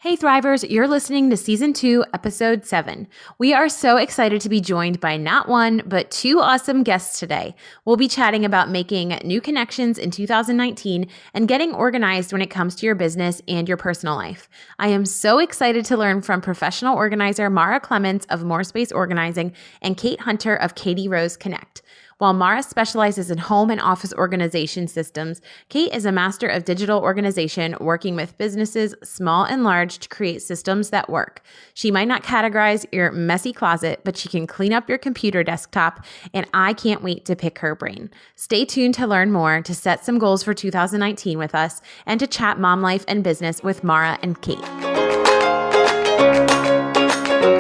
Hey Thrivers, you're listening to Season 2, Episode 7. We are so excited to be joined by not one, but two awesome guests today. We'll be chatting about making new connections in 2019 and getting organized when it comes to your business and your personal life. I am so excited to learn from professional organizer Mara Clements of MoreSPACE Organizing and Kate Hunter of categorize. While Mara specializes in home and office organization systems, Kate is a master of digital organization, working with businesses, small and large, to create systems that work. She might not categorize your messy closet, but she can clean up your computer desktop, and I can't wait to pick her brain. Stay tuned to learn more, to set some goals for 2019 with us, and to chat mom life and business with Mara and Kate.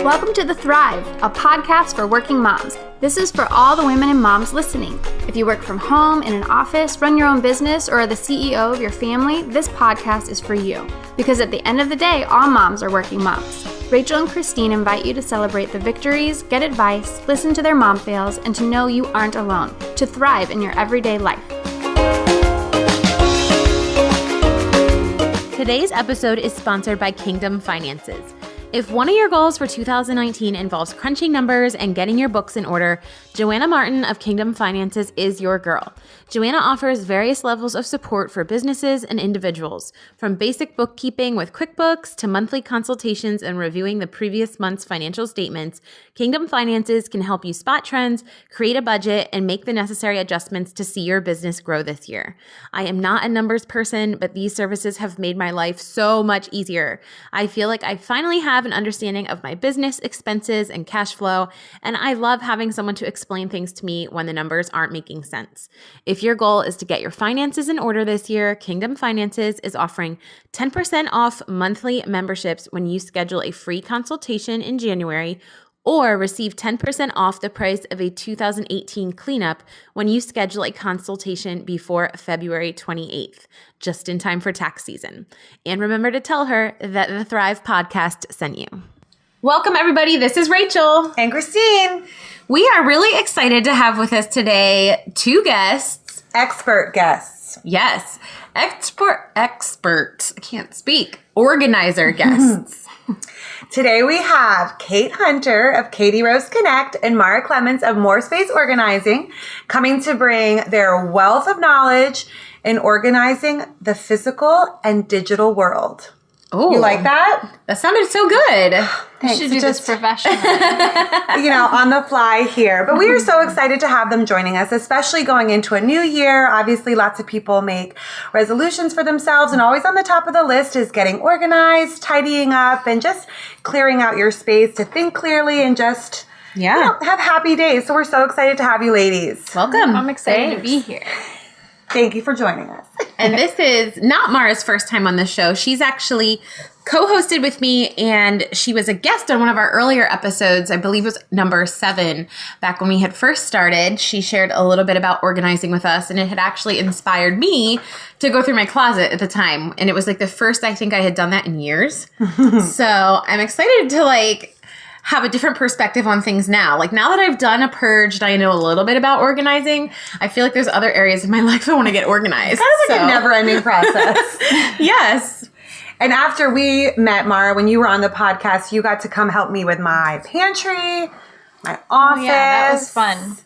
Welcome to The Thrive, a podcast for working moms. This is for all the women and moms listening. If you work from home, in an office, run your own business, or are the CEO of your family, this podcast is for you. Because at the end of the day, all moms are working moms. Rachel and Christine invite you to celebrate the victories, get advice, listen to their mom fails, and to know you aren't alone, to thrive in your everyday life. Today's episode is sponsored by Kingdom Finances. If one of your goals for 2019 involves crunching numbers and getting your books in order, Joanna Martin of Kingdom Finances is your girl. Joanna offers various levels of support for businesses and individuals, from basic bookkeeping with QuickBooks to monthly consultations and reviewing the previous month's financial statements. Kingdom Finances can help you spot trends, create a budget, and make the necessary adjustments to see your business grow this year. I am not a numbers person, but these services have made my life so much easier. I feel like I finally have an understanding of my business expenses and cash flow, and I love having someone to explain things to me when the numbers aren't making sense. If your goal is to get your finances in order this year, Kingdom Finances is offering 10% off monthly memberships when you schedule a free consultation in January, or receive 10% off the price of a 2018 cleanup when you schedule a consultation before February 28th, just in time for tax season. And remember to tell her that the Thrive podcast sent you. Welcome, everybody. This is Rachel. And Christine. We are really excited to have with us today two guests. Expert guests. Yes. Expert. I can't speak. Organizer guests. Today we have Kate Hunter of categorize and Mara Clements of MoreSPACE Organizing coming to bring their wealth of knowledge in organizing the physical and digital world. Oh, you like that? That sounded so good. You should do this professionally. On the fly here. But we are so excited to have them joining us, especially going into a new year. Obviously, lots of people make resolutions for themselves, and always on the top of the list is getting organized, tidying up, and just clearing out your space to think clearly and just have happy days. So we're so excited to have you ladies. Welcome. I'm excited to be here. Thank you for joining us. And this is not Mara's first time on the show. She's actually co-hosted with me, and she was a guest on one of our earlier episodes. I believe it was number 7. Back when we had first started, she shared a little bit about organizing with us, and it had actually inspired me to go through my closet at the time. And it was like the first I think I had done that in years. So I'm excited to have a different perspective on things now. Now that I've done a purge and I know a little bit about organizing, I feel like there's other areas of my life I want to get organized. Kind of like a never-ending process. Yes. And after we met, Mara, when you were on the podcast, you got to come help me with my pantry, my office. Oh, yeah, that was fun.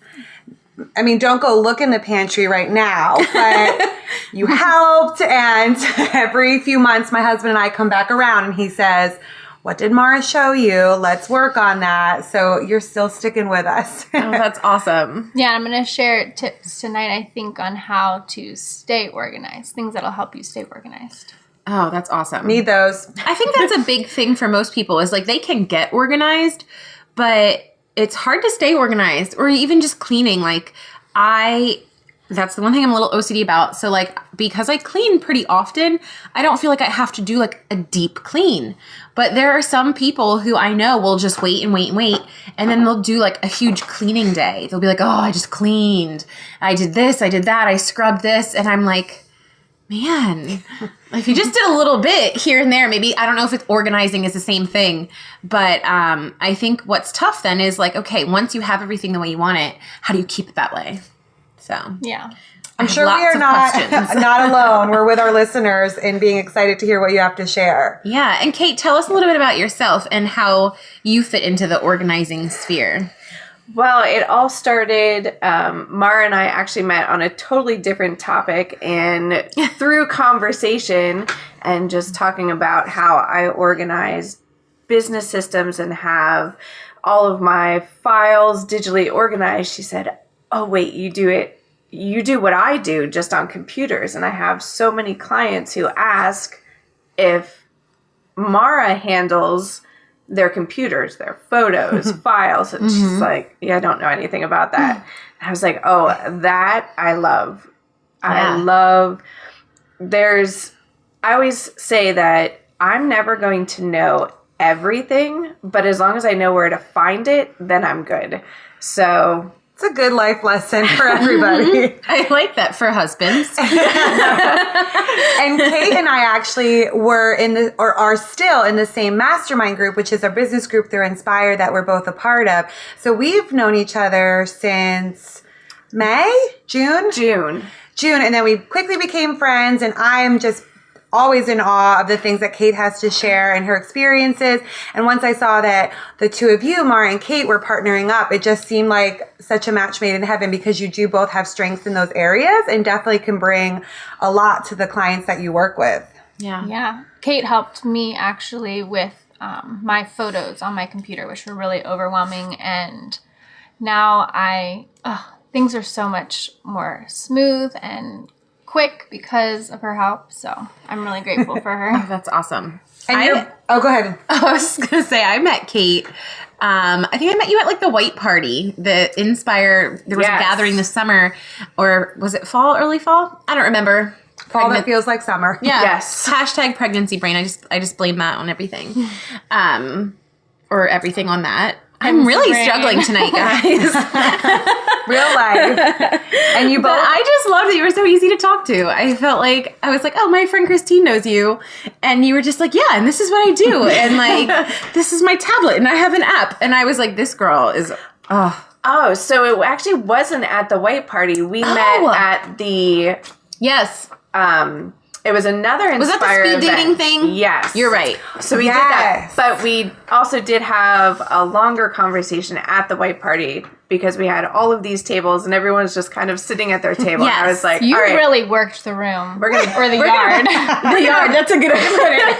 I mean, don't go look in the pantry right now, but you helped. And every few months, my husband and I come back around and he says, "What did Mara show you? Let's work on that." So you're still sticking with us. Oh, that's awesome. Yeah, I'm going to share tips tonight, I think, on how to stay organized, things that'll help you stay organized. Oh, that's awesome. Need those. I think that's a big thing for most people is they can get organized, but it's hard to stay organized, or even just cleaning. That's the one thing I'm a little OCD about. So because I clean pretty often, I don't feel like I have to do a deep clean. But there are some people who I know will just wait and wait and wait. And then they'll do a huge cleaning day. They'll be like, "Oh, I just cleaned. I did this. I did that. I scrubbed this." And I'm like, man, if you just did a little bit here and there, maybe, I don't know if it's organizing is the same thing. But I think what's tough then is okay, once you have everything the way you want it, how do you keep it that way? So, yeah. I'm sure we are not alone. We're with our listeners in being excited to hear what you have to share. Yeah. And Kate, tell us a little bit about yourself and how you fit into the organizing sphere. Well, it all started, Mara and I actually met on a totally different topic, and through conversation and just talking about how I organize business systems and have all of my files digitally organized, she said, oh, wait, you do what I do just on computers. And I have so many clients who ask if Mara handles their computers, their photos, files. And she's like, yeah, I don't know anything about that. And I was like, oh, that I love. Yeah. I always say that I'm never going to know everything, but as long as I know where to find it, then I'm good. So it's a good life lesson for everybody. I like that for husbands. And Kate and I actually are still in the same mastermind group, which is a business group through Inspire that we're both a part of. So we've known each other since June. And then we quickly became friends, and I'm just always in awe of the things that Kate has to share and her experiences. And once I saw that the two of you, Mara and Kate, were partnering up, it just seemed like such a match made in heaven, because you do both have strengths in those areas and definitely can bring a lot to the clients that you work with. Yeah. Kate helped me actually with my photos on my computer, which were really overwhelming. And now things are so much more smooth and quick because of her help. So I'm really grateful for her. Oh, that's awesome. And go ahead. I was just going to say, I met Kate. I think I met you at like the white party, the Inspire. There was a gathering this summer, or was it early fall? I don't remember. Fall that feels like summer. Yeah. Yes. Hashtag pregnancy brain. I just blame that on everything. Or everything on that. I'm really struggling tonight, guys. Real life. And you both. But I just love that you were so easy to talk to. I felt like, I was like, oh, my friend Christine knows you. And you were just like, yeah, and this is what I do. And like, this is my tablet and I have an app. And I was like, this girl is, Oh, so it actually wasn't at the white party. We met at the... Yes. It was another Inspire Was that the speed event. dating thing? Yes. You're right. So we did that. But we also did have a longer conversation at the white party, because we had all of these tables and everyone was just kind of sitting at their table. Yes. I was like, you all right, really worked the room. or the yard. The yard. That's a good way to put it.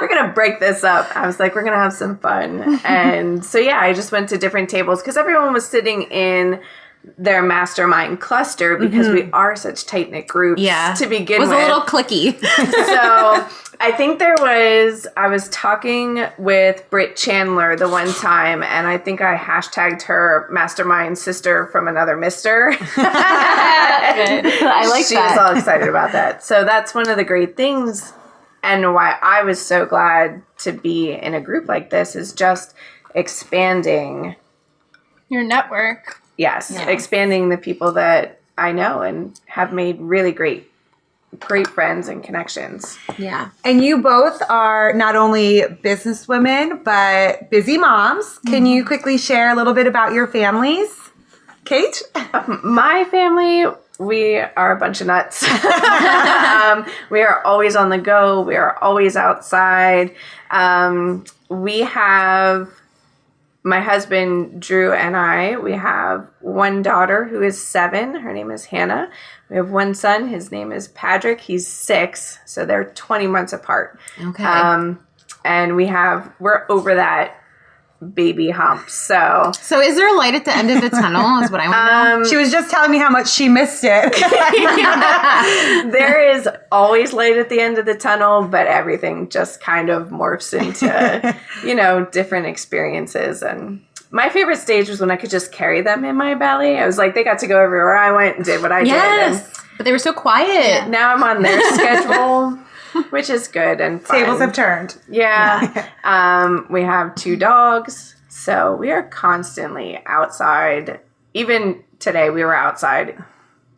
we're going to break this up. I was like, we're going to have some fun. And so, yeah, I just went to different tables because everyone was sitting in their mastermind cluster, because we are such tight-knit groups to begin with. It was a little clicky. So I think I was talking with Britt Chandler the one time, and I think I hashtagged her mastermind sister from another mister. I like she that. was all excited about that. So that's one of the great things, and why I was so glad to be in a group like this, is just expanding Your network. Yes, expanding the people that I know and have made really great friends and connections. Yeah. And you both are not only businesswomen, but busy moms. Can you quickly share a little bit about your families? Kate? My family, we are a bunch of nuts. We are always on the go. We are always outside. We have... My husband, Drew, and I, we have one daughter who is 7. Her name is Hannah. We have one son. His name is Patrick. He's 6. So they're 20 months apart. Okay. And we're over that baby hump. So is there a light at the end of the tunnel is what I want to know? She was just telling me how much she missed it. There is always light at the end of the tunnel, but everything just kind of morphs into, different experiences. And my favorite stage was when I could just carry them in my belly. I was like, they got to go everywhere I went and did what I did. Yes, but they were so quiet. Now I'm on their schedule, which is good and fun. Tables have turned. Yeah. We have 2 dogs, so we are constantly outside. Even today, we were outside.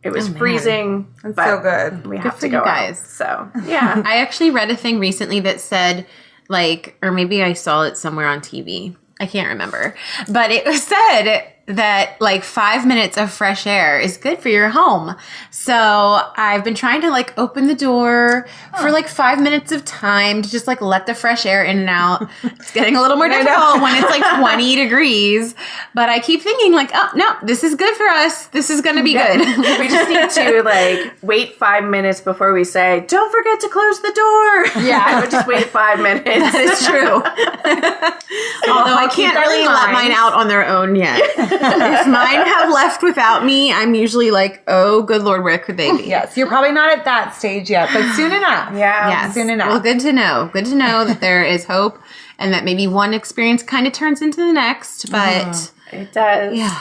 It was freezing. That's so good. We have for to go you guys. out. So, yeah. I actually read a thing recently that said, or maybe I saw it somewhere on TV. I can't remember. But it said that like 5 minutes of fresh air is good for your home. So I've been trying to like open the door for like 5 minutes of time to just like let the fresh air in and out. It's getting a little more difficult when it's like 20 degrees. But I keep thinking like, oh no, this is good for us. This is going to be good. We just need to like wait 5 minutes before we say, don't forget to close the door. Yeah. We'll just wait 5 minutes. That is true. Although I can't really let mine out on their own yet. If mine have left without me, I'm usually like, oh, good Lord, where could they be? Yes, you're probably not at that stage yet, but soon enough. Yeah. Yes. Soon enough. Well, good to know. Good to know that there is hope and that maybe one experience kind of turns into the next, but It does. yeah.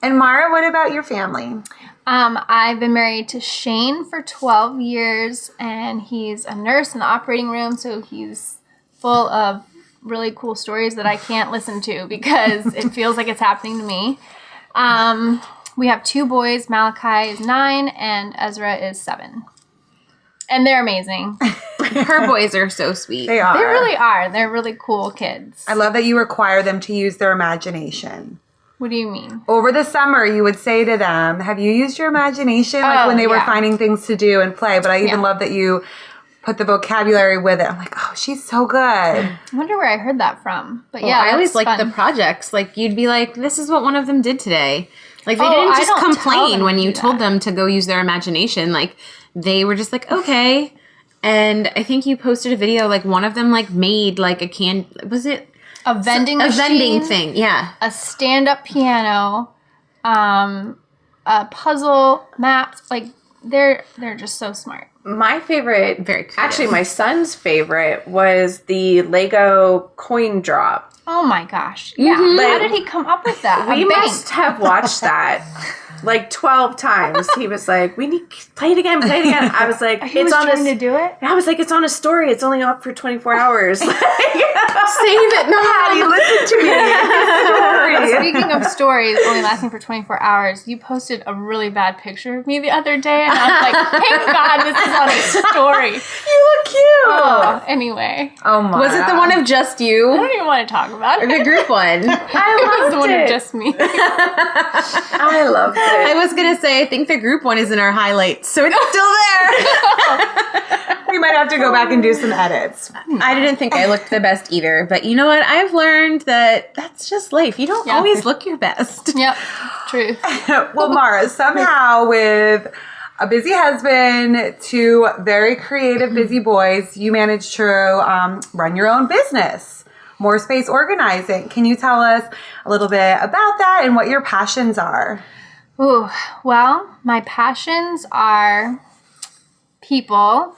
And Mara, what about your family? I've been married to Shane for 12 years, and he's a nurse in the operating room, so he's full of really cool stories that I can't listen to because it feels like it's happening to me. We have 2 boys. Malachi is 9 and Ezra is 7. And they're amazing. Her boys are so sweet. They are. They really are. They're really cool kids. I love that you require them to use their imagination. What do you mean? Over the summer, you would say to them, have you used your imagination? Like when they were finding things to do and play. But I even love that you put the vocabulary with it. I'm like, oh, she's so good. I wonder where I heard that from. But I always liked the projects. Like you'd be like, this is what one of them did today. Like they didn't just complain when you told them to go use their imagination. Like they were just like, okay. And I think you posted a video, like one of them like made like was it? A vending machine. A vending thing, yeah. A stand-up piano, a puzzle, maps. Like, they're just so smart. My favorite, Very creative. actually my son's favorite was the Lego coin drop. Oh my gosh. Yeah. How did he come up with that? We must have watched that like 12 times. He was like, we need play it again. I was like, He was trying to do it? I was like, it's on a story. It's only up for 24 hours. Save it, no. Patty, listen to me. It's a story. Speaking of stories only lasting for 24 hours, you posted a really bad picture of me the other day, and I was like, thank God this is on a story. You look cute. Oh, anyway. Oh my. Was it the one of just I you? don't even want to talk about it. Or the group one? It was the one it. of just me. I loved it. I was going to say, I think the group one is in our highlights, so it's still there. We might have to go back and do some edits. I didn't think I looked the best either, but you know what? I've learned that that's just life. You don't always look your best. Yep. Truth. Well, Mara, somehow with a busy husband, 2 very creative, busy boys, you managed to run your own business, MoreSPACE Organizing. Can you tell us a little bit about that and what your passions are? Ooh, well, my passions are people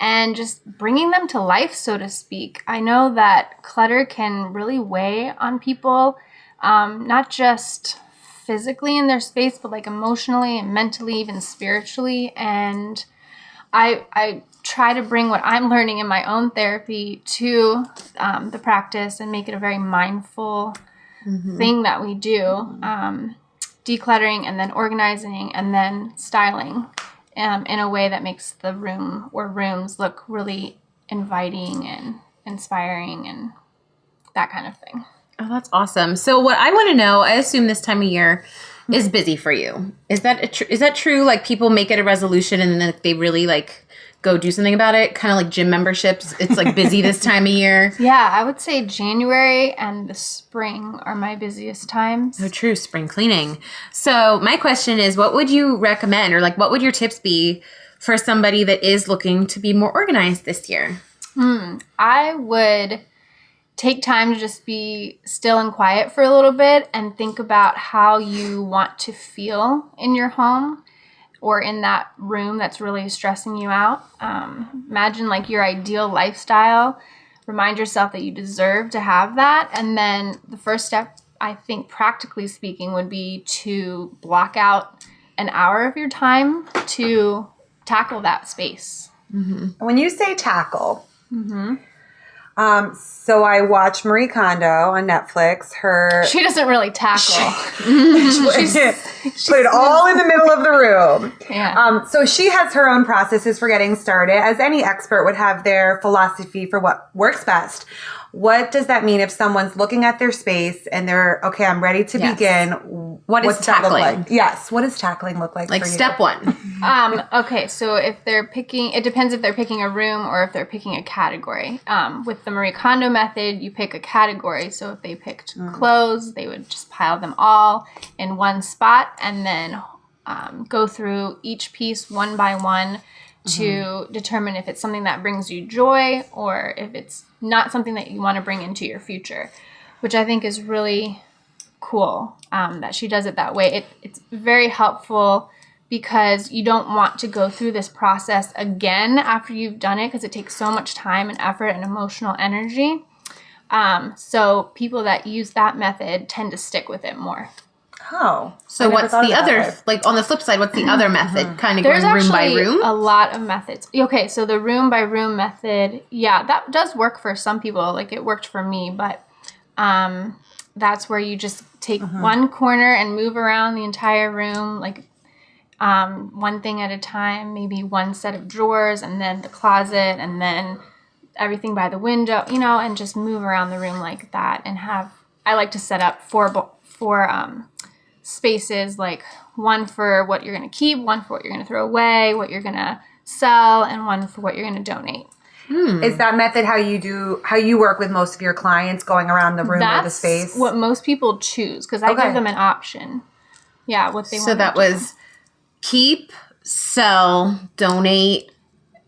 and just bringing them to life, so to speak. I know that clutter can really weigh on people, not just physically in their space, but like emotionally and mentally, even spiritually. And I try to bring what I'm learning in my own therapy to the practice and make it a very mindful thing that we do. Decluttering and then organizing and then styling in a way that makes the room or rooms look really inviting and inspiring and that kind of thing. Oh, that's awesome. So what I want to know, I assume this time of year is busy for you. Is that true? Like people make it a resolution and then they really like go do something about it? Kind of like gym memberships. It's like busy this time of year. Yeah, I would say January and the spring are my busiest times. Oh, true. Spring cleaning. So my question is, what would you recommend or like what would your tips be for somebody that is looking to be more organized this year? I would take time to just be still and quiet for a little bit and think about how you want to feel in your home or in that room that's really stressing you out. Imagine like your ideal lifestyle. Remind yourself that you deserve to have that. And then the first step, I think practically speaking, would be to block out an hour of your time to tackle that space. When you say tackle, so I watched Marie Kondo on Netflix. She doesn't really tackle. Put it all in the middle of the room. Yeah. So she has her own processes for getting started, as any expert would have their philosophy for what works best. what does that mean if someone's looking at their space and they're, okay, I'm ready to begin? What's that look tackling? like? Yes. What does tackling look like Like for you? step one. Okay, so if they're picking, it depends if they're picking a room or if they're picking a category. With the Marie Kondo method, you pick a category. So if they picked clothes, they would just pile them all in one spot and then go through each piece one by one to determine if it's something that brings you joy or if it's not something that you want to bring into your future, which I think is really cool that she does it that way. It's very helpful because you don't want to go through this process again after you've done it because it takes so much time and effort and emotional energy. So people that use that method tend to stick with it more. Oh. So what's the other, like on the flip side, what's the other method? Kind of going room by room? A lot of methods. Okay, so the room by room method, yeah, that does work for some people. Like it worked for me, but that's where you just take one corner and move around the entire room, like one thing at a time, maybe one set of drawers and then the closet and then everything by the window, and just move around the room like that and I like to set up four spaces, like one for what you're going to keep, one for what you're going to throw away, what you're going to sell, and one for what you're going to donate. Is that method how you work with most of your clients, going around the room or the space? That's what most people choose because I give them an option. Yeah, what they want. So that was keep, sell, donate,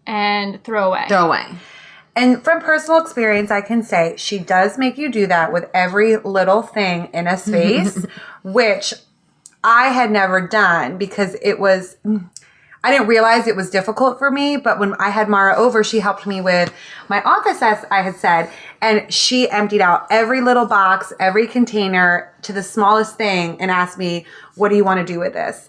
and throw away. And from personal experience, I can say she does make you do that with every little thing in a space, which I had never done because I didn't realize it was difficult for me. But when I had Mara over, she helped me with my office, as I had said, and she emptied out every little box, every container to the smallest thing and asked me, what do you want to do with this?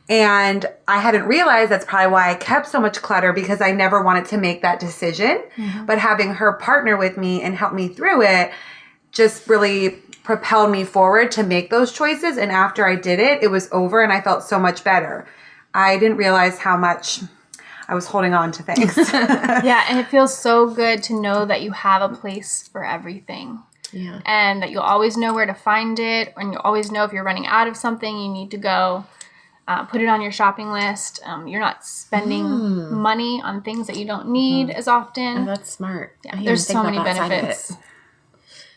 And I hadn't realized that's probably why I kept so much clutter because I never wanted to make that decision. But having her partner with me and help me through it just really propelled me forward to make those choices. And after I did it, it was over and I felt so much better. I didn't realize how much I was holding on to things. Yeah, and it feels so good to know that you have a place for everything. Yeah. And that you'll always know where to find it, and you'll always know if you're running out of something, you need to go put it on your shopping list. You're not spending money on things that you don't need as often. Oh, that's smart. Yeah, there's so many benefits.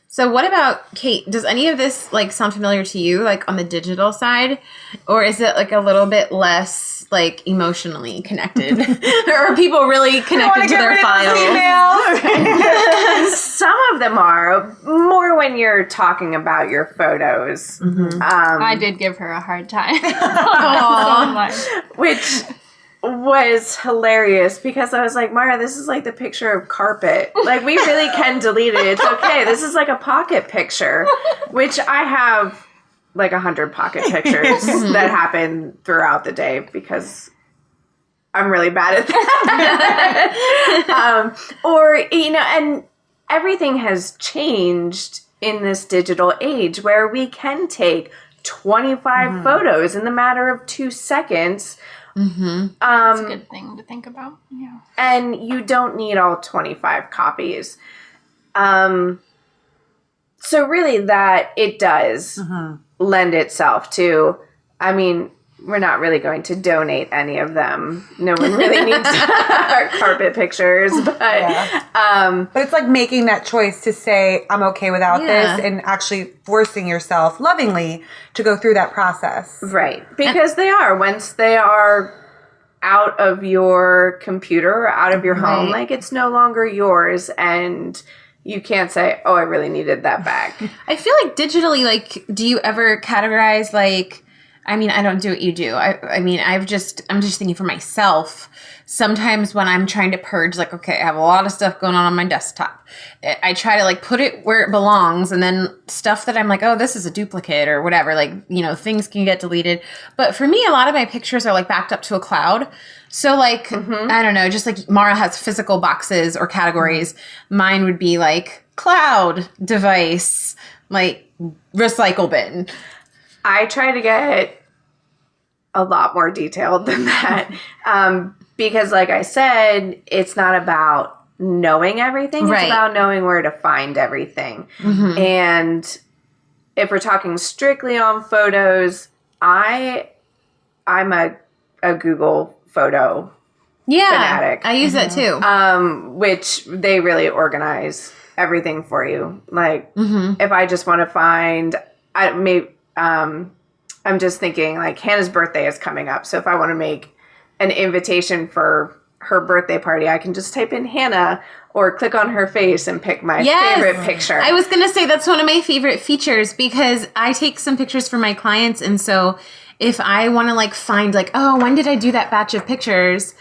So what about Kate? Does any of this sound familiar to you, like on the digital side, or is it like a little bit less like emotionally connected, or are people really connected to their files? Some of them are more when you're talking about your photos. I did give her a hard time, so much. Which was hilarious because I was like, Mara, this is like the picture of carpet. Like, we really can delete it. It's okay. This is like a pocket picture, which I have like 100 pocket pictures that happen throughout the day because I'm really bad at that. And everything has changed in this digital age where we can take 25 photos in the matter of 2 seconds. That's a good thing to think about. Yeah. And you don't need all 25 copies. So really that it does lend itself to, I mean, we're not really going to donate any of them. No one really needs our carpet pictures, but but it's like making that choice to say, I'm okay without this, and actually forcing yourself lovingly to go through that process. Right. Because once they are out of your computer or out of your home, like it's no longer yours, and you can't say, oh, I really needed that back. I feel like digitally, like, do you ever categorize, like, I mean, I don't do what you do. I'm just thinking for myself. Sometimes when I'm trying to purge, like, okay, I have a lot of stuff going on my desktop. I try to like put it where it belongs, and then stuff that I'm like, oh, this is a duplicate or whatever, like, things can get deleted. But for me, a lot of my pictures are like backed up to a cloud. So like, I don't know, just like Mara has physical boxes or categories. Mine would be like cloud, device, like recycle bin. I try to get a lot more detailed than that. Because like I said, it's not about knowing everything. Right. It's about knowing where to find everything. Mm-hmm. And if we're talking strictly on photos, I'm a Google photo fanatic. I use that too. Which they really organize everything for you. Like, if I just want to find, I'm just thinking, like, Hannah's birthday is coming up. So if I want to make an invitation for her birthday party, I can just type in Hannah or click on her face and pick my favorite picture. I was going to say that's one of my favorite features because I take some pictures for my clients. And so if I want to like find like, oh, when did I do that batch of pictures?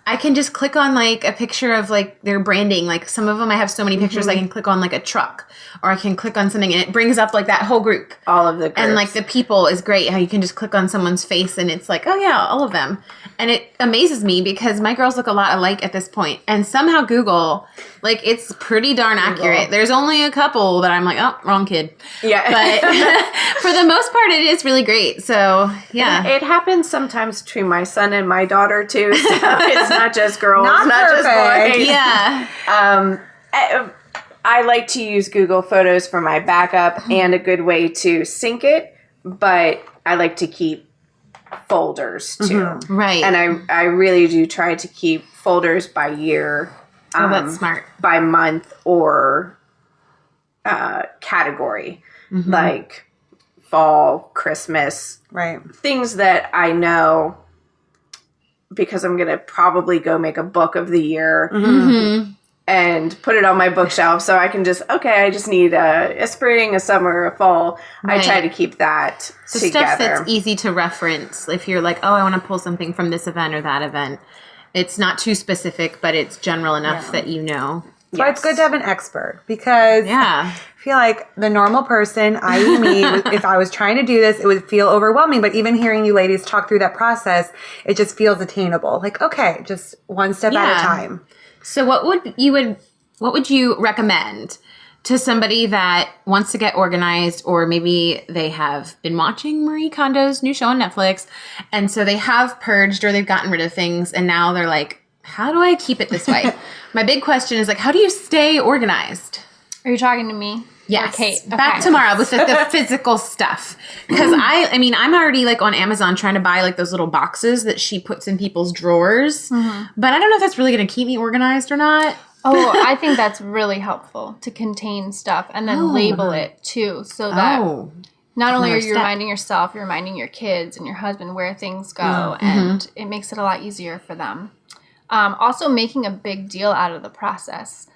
I can just click on like a picture of like their branding. Like some of them I have so many pictures I can click on like a truck or I can click on something and it brings up like that whole group. All of the groups. And like the people is great how you can just click on someone's face and it's like, oh yeah, all of them. And it amazes me because my girls look a lot alike at this point. And somehow Google, like it's pretty darn accurate. There's only a couple that I'm like, oh, wrong kid. Yeah. But for the most part, it is really great. So yeah. It happens sometimes between my son and my daughter too. So it's not just girls, not just boys. Yeah. I like to use Google Photos for my backup and a good way to sync it, but I like to keep folders too. Right. And I really do try to keep folders by year. Oh, that's smart. By month or category, like fall, Christmas. Right. Things that I know because I'm going to probably go make a book of the year and put it on my bookshelf. So I can just, I just need a spring, a summer, a fall. Right. I try to keep that together. Stuff that's easy to reference. If you're like, oh, I want to pull something from this event or that event. It's not too specific, but it's general enough that you know. So it's good to have an expert because I feel like the normal person, i.e. me, if I was trying to do this, it would feel overwhelming. But even hearing you ladies talk through that process, it just feels attainable. Like, okay, just one step at a time. So what would you recommend to somebody that wants to get organized, or maybe they have been watching Marie Kondo's new show on Netflix, and so they have purged or they've gotten rid of things, and now they're like, how do I keep it this way? My big question is like, how do you stay organized? Are you talking to me? Yes. Kate. Okay. Back tomorrow with the physical stuff. Because I mean, I'm already like on Amazon trying to buy like those little boxes that she puts in people's drawers. But I don't know if that's really going to keep me organized or not. Oh, I think that's really helpful to contain stuff and then label it too. So that not only are you reminding yourself, you're reminding your kids and your husband where things go. And it makes it a lot easier for them. Also making a big deal out of the process.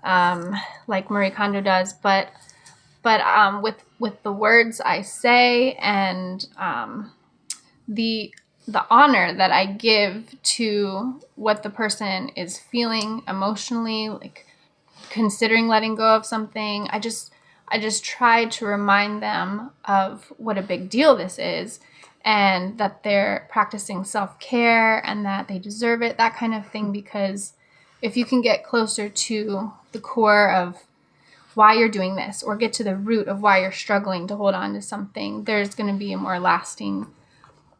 Like Marie Kondo does, but with the words I say and the honor that I give to what the person is feeling emotionally, like considering letting go of something, I just try to remind them of what a big deal this is, and that they're practicing self-care and that they deserve it, that kind of thing, because if you can get closer to the core of why you're doing this or get to the root of why you're struggling to hold on to something, there's going to be a more lasting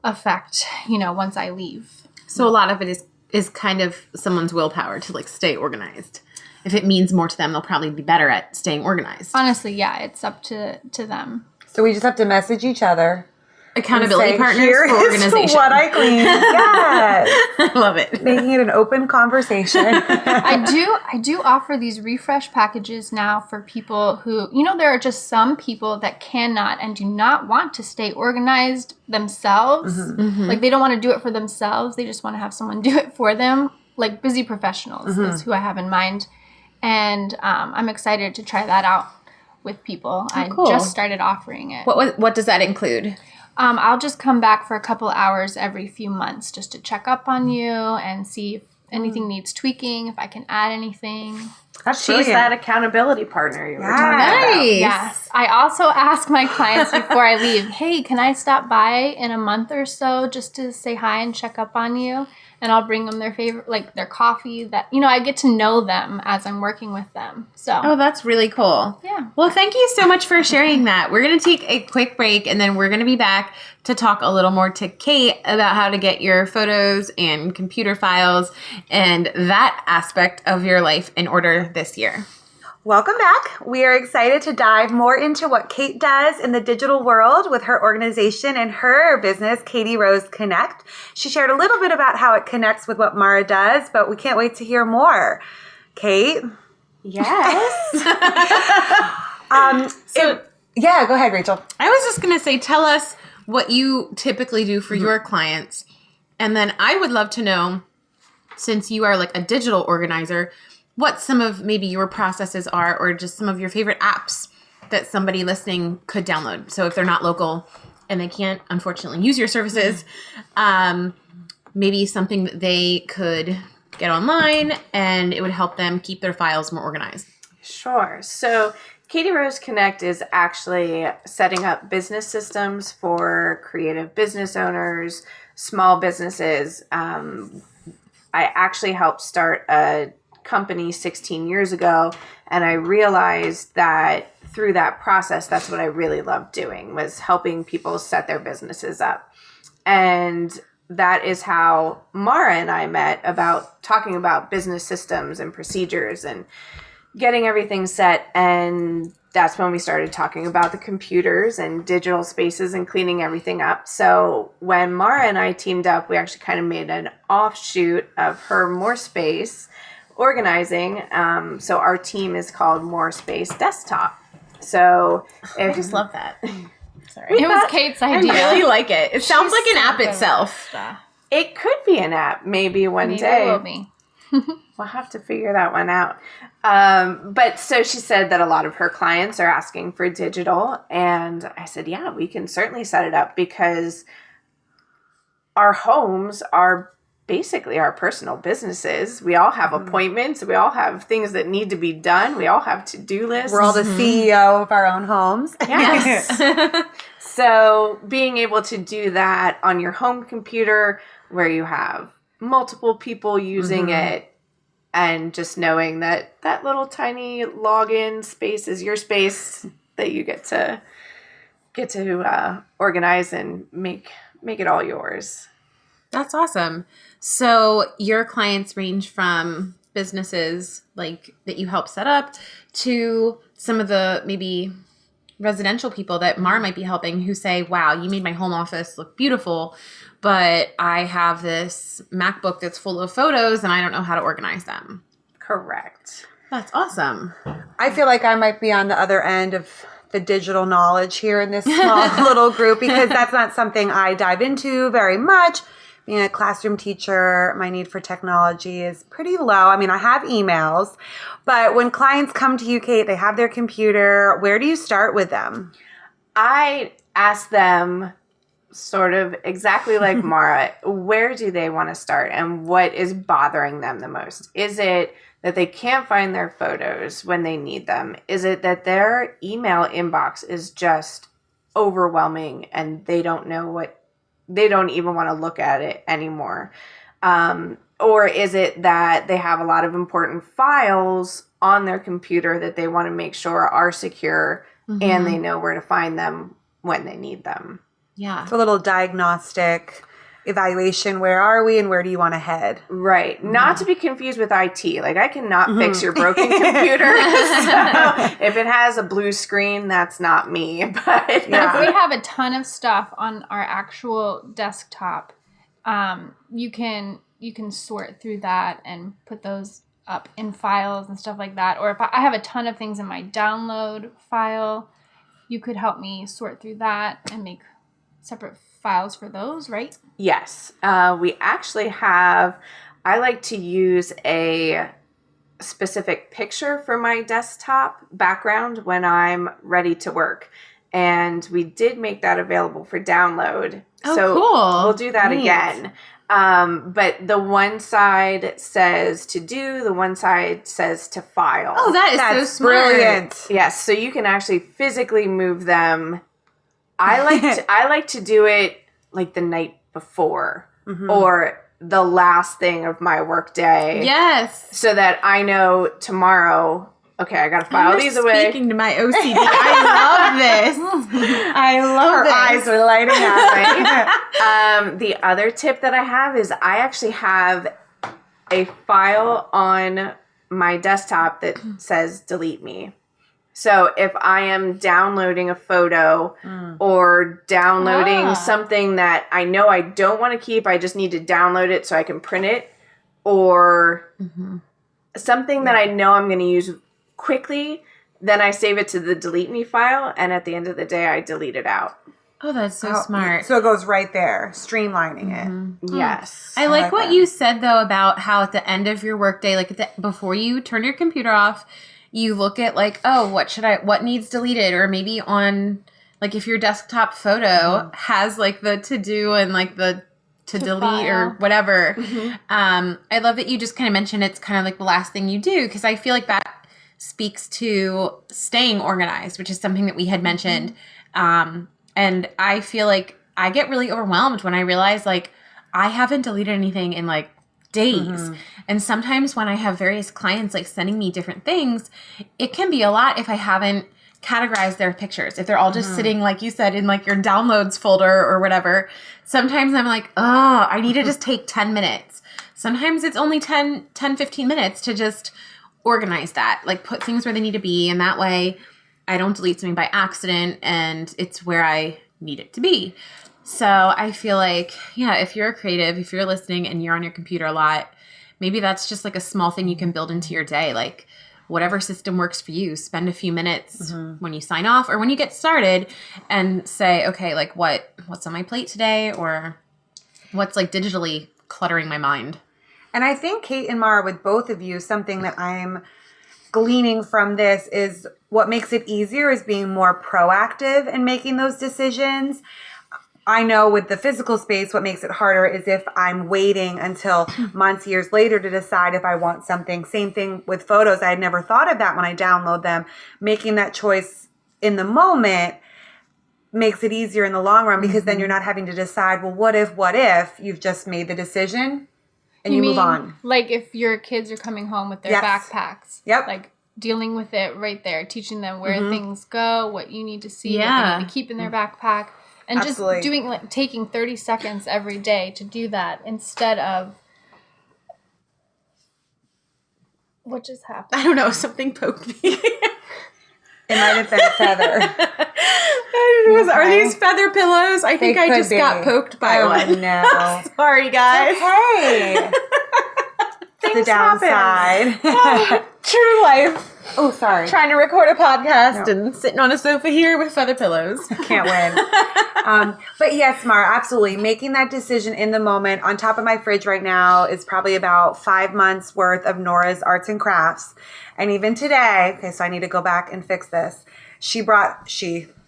effect, once I leave. So a lot of it is kind of someone's willpower to like stay organized. If it means more to them, they'll probably be better at staying organized. Honestly, yeah, it's up to them. So we just have to message each other. Accountability partners for organization. What I clean. Yes. I love it. Making it an open conversation. I do offer these refresh packages now for people who, there are just some people that cannot and do not want to stay organized themselves. Like they don't want to do it for themselves. They just want to have someone do it for them. Like busy professionals is who I have in mind. And I'm excited to try that out with people. I just started offering it. What does that include? I'll just come back for a couple hours every few months just to check up on you and see if anything needs tweaking, if I can add anything. She's that accountability partner you were talking about. Yes. I also ask my clients before I leave, hey, can I stop by in a month or so just to say hi and check up on you? and I'll bring them their favorite, like their coffee that, I get to know them as I'm working with them. So. Oh, that's really cool. Yeah. Well, thank you so much for sharing that. We're going to take a quick break, and then we're going to be back to talk a little more to Kate about how to get your photos and computer files and that aspect of your life in order this year. Welcome back. We are excited to dive more into what Kate does in the digital world with her organization and her business, categorize Connect. She shared a little bit about how it connects with what Mara does, but we can't wait to hear more. Kate? Yes. Yeah, go ahead, Rachel. I was just going to say, tell us what you typically do for your clients. And then I would love to know, since you are like a digital organizer, what some of maybe your processes are, or just some of your favorite apps that somebody listening could download. So if they're not local and they can't, unfortunately, use your services, maybe something that they could get online and it would help them keep their files more organized. Sure. So categorize Connect is actually setting up business systems for creative business owners, small businesses. I actually helped start a company 16 years ago, and I realized that through that process, that's what I really loved doing, was helping people set their businesses up. And that is how Mara and I met, about talking about business systems and procedures and getting everything set. And that's when we started talking about the computers and digital spaces and cleaning everything up. So when Mara and I teamed up, we actually kind of made an offshoot of her MoreSPACE Organizing. So our team is called MoreSPACE Desktop. So I just love that. Sorry. It was Kate's idea. I really like it. It sounds like an app itself. it could be an app maybe one day. It will be. We'll have to figure that one out. But so she said that a lot of her clients are asking for digital. And I said, yeah, we can certainly set it up, because our homes are basically our personal businesses. We all have appointments. We all have things that need to be done. We all have to-do lists. We're all the CEO of our own homes. Yes. So being able to do that on your home computer, where you have multiple people using it, and just knowing that that little tiny login space is your space that you get to organize and make it all yours. That's awesome. So your clients range from businesses like that you help set up to some of the maybe residential people that Mara might be helping, who say, wow, you made my home office look beautiful, but I have this MacBook that's full of photos and I don't know how to organize them. Correct. That's awesome. I feel like I might be on the other end of the digital knowledge here in this small little group, because that's not something I dive into very much. Being a classroom teacher, my need for technology is pretty low. I mean, I have emails, but when clients come to you, Kate, they have their computer. Where do you start with them? I ask them sort of exactly like Mara, where do they want to start and what is bothering them the most? Is it that they can't find their photos when they need them? Is it that their email inbox is just overwhelming and they don't even want to look at it anymore? Or is it that they have a lot of important files on their computer that they want to make sure are secure and they know where to find them when they need them? Yeah. It's a little diagnostic evaluation. Where are we and where do you want to head? Right. Not to be confused with IT. Like, I cannot fix your broken computer. So if it has a blue screen, that's not me. But yeah. If we have a ton of stuff on our actual desktop, you can sort through that and put those up in files and stuff like that. Or if I have a ton of things in my download file, you could help me sort through that and make separate files for those, right? Yes. We actually have, I like to use a specific picture for my desktop background when I'm ready to work. And we did make that available for download. Oh, so cool. We'll do that again. But the one side says to do, the one side says to file. Oh, that's so smart. Brilliant. Yes. So you can actually physically move them. I like to do it like the night before or the last thing of my work day. Yes. So that I know tomorrow, okay, I got to file these away. Speaking to my OCD. I love this. I love Her eyes are lighting up. Right? The other tip that I have is I actually have a file on my desktop that says delete me. So if I am downloading a photo or downloading something that I know I don't want to keep, I just need to download it so I can print it, or something that I know I'm going to use quickly, then I save it to the delete me file, and at the end of the day, I delete it out. Oh, that's so smart. So it goes right there, streamlining it. Yes. I like what you said, though, about how at the end of your workday, like before you turn your computer off, you look at like, oh, what needs deleted? Or maybe on, like, if your desktop photo has like the to do and like the to delete file. Or whatever. I love that you just kind of mentioned it's kind of like the last thing you do, because I feel like that speaks to staying organized, which is something that we had mentioned. And I feel like I get really overwhelmed when I realize like I haven't deleted anything in like days. And sometimes when I have various clients like sending me different things, it can be a lot if I haven't categorized their pictures. If they're all just sitting, like you said, in like your downloads folder or whatever. Sometimes I'm like, oh, I need to just take 10 minutes. Sometimes it's only 10, 15 minutes to just organize that, like put things where they need to be. And that way I don't delete something by accident and it's where I need it to be. So I feel like, yeah, if you're a creative, if you're listening and you're on your computer a lot, maybe that's just like a small thing you can build into your day. Like whatever system works for you, spend a few minutes when you sign off or when you get started and say, okay, like what's on my plate today, or what's like digitally cluttering my mind. And I think Kate and Mara, with both of you, something that I'm gleaning from this is what makes it easier is being more proactive in making those decisions. I know with the physical space, what makes it harder is if I'm waiting until months, years later to decide if I want something. Same thing with photos. I had never thought of that when I download them. Making that choice in the moment makes it easier in the long run, because then you're not having to decide, well, what if you've just made the decision and you move on. Like if your kids are coming home with their backpacks. Yep. Like dealing with it right there, teaching them where things go, what you need to see, what they need to keep in their backpack. And just doing, like, taking 30 seconds every day to do that instead of... What just happened? I don't know. Something poked me. It might have been a feather. Are these feather pillows? I think I just got poked by one. No. Sorry, guys. Hey. The downside. True life. Oh, sorry. Trying to record a podcast and sitting on a sofa here with feather pillows. Can't win. But yes, Mara, absolutely. Making that decision in the moment. On top of my fridge right now is probably about 5 months worth of Nora's arts and crafts. And even today, okay, so I need to go back and fix this.